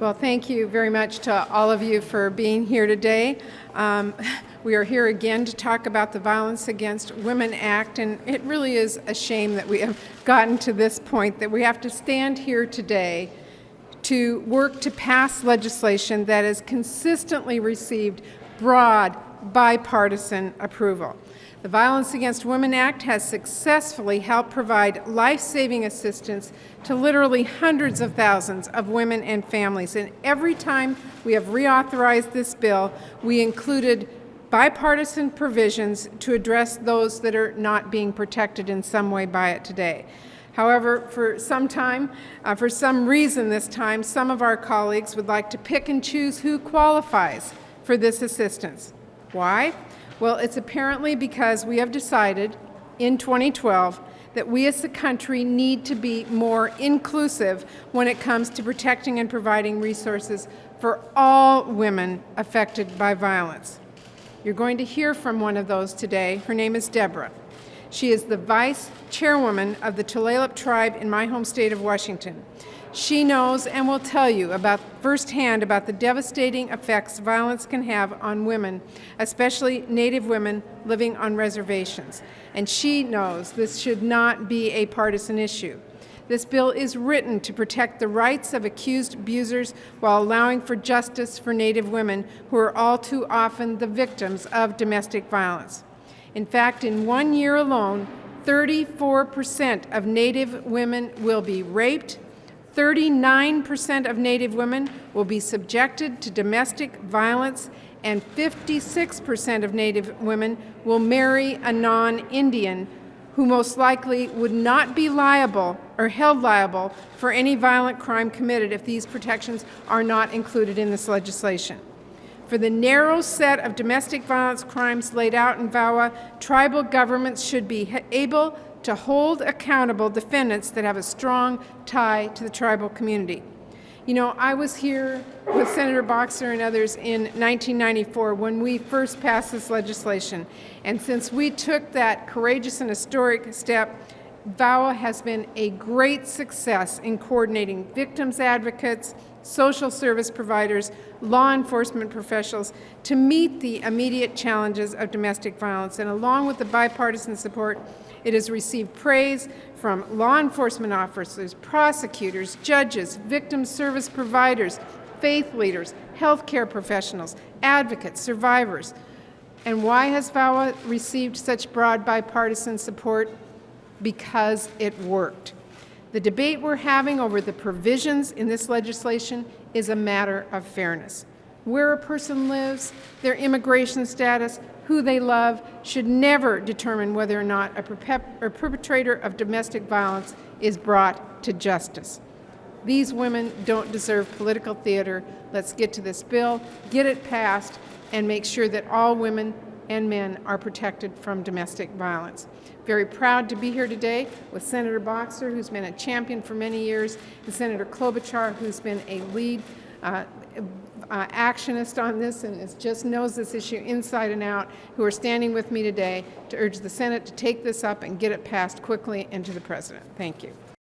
Well, thank you very much to all of you for being here today. We are here again to talk about the Violence Against Women Act, and it really is a shame that we have gotten to this point, that we have to stand here today to work to pass legislation that has consistently received broad bipartisan approval. The Violence Against Women Act has successfully helped provide life-saving assistance to literally hundreds of thousands of women and families. And every time we have reauthorized this bill, we included bipartisan provisions to address those that are not being protected in some way by it today. However, for some reason this time, some of our colleagues would like to pick and choose who qualifies for this assistance. Why? Well, it's apparently because we have decided in 2012 that we as a country need to be more inclusive when it comes to protecting and providing resources for all women affected by violence. You're going to hear from one of those today. Her name is Deborah. She is the vice chairwoman of the Tulalip tribe in my home state of Washington. She knows and will tell you firsthand about the devastating effects violence can have on women, especially Native women living on reservations. And she knows this should not be a partisan issue. This bill is written to protect the rights of accused abusers while allowing for justice for Native women who are all too often the victims of domestic violence. In fact, in 1 year alone, 34% of Native women will be raped, 39% of Native women will be subjected to domestic violence, and 56% of Native women will marry a non-Indian who most likely would not be liable or held liable for any violent crime committed if these protections are not included in this legislation. For the narrow set of domestic violence crimes laid out in Vawa, tribal governments should be able to hold accountable defendants that have a strong tie to the tribal community. You know, I was here with Senator Boxer and others in 1994 when we first passed this legislation. And since we took that courageous and historic step, Vawa has been a great success in coordinating victims advocates, social service providers, law enforcement professionals to meet the immediate challenges of domestic violence. And along with the bipartisan support, it has received praise from law enforcement officers, prosecutors, judges, victim service providers, faith leaders, healthcare professionals, advocates, survivors. And why has Vawa received such broad bipartisan support? Because it worked. The debate we're having over the provisions in this legislation is a matter of fairness. Where a person lives, their immigration status, who they love, should never determine whether or not a perpetrator of domestic violence is brought to justice. These women don't deserve political theater. Let's get to this bill, get it passed, and make sure that all women and men are protected from domestic violence. Very proud to be here today with Senator Boxer, who's been a champion for many years, and Senator Klobuchar, who's been a lead actionist on this and just knows this issue inside and out, who are standing with me today to urge the Senate to take this up and get it passed quickly and to the President. Thank you.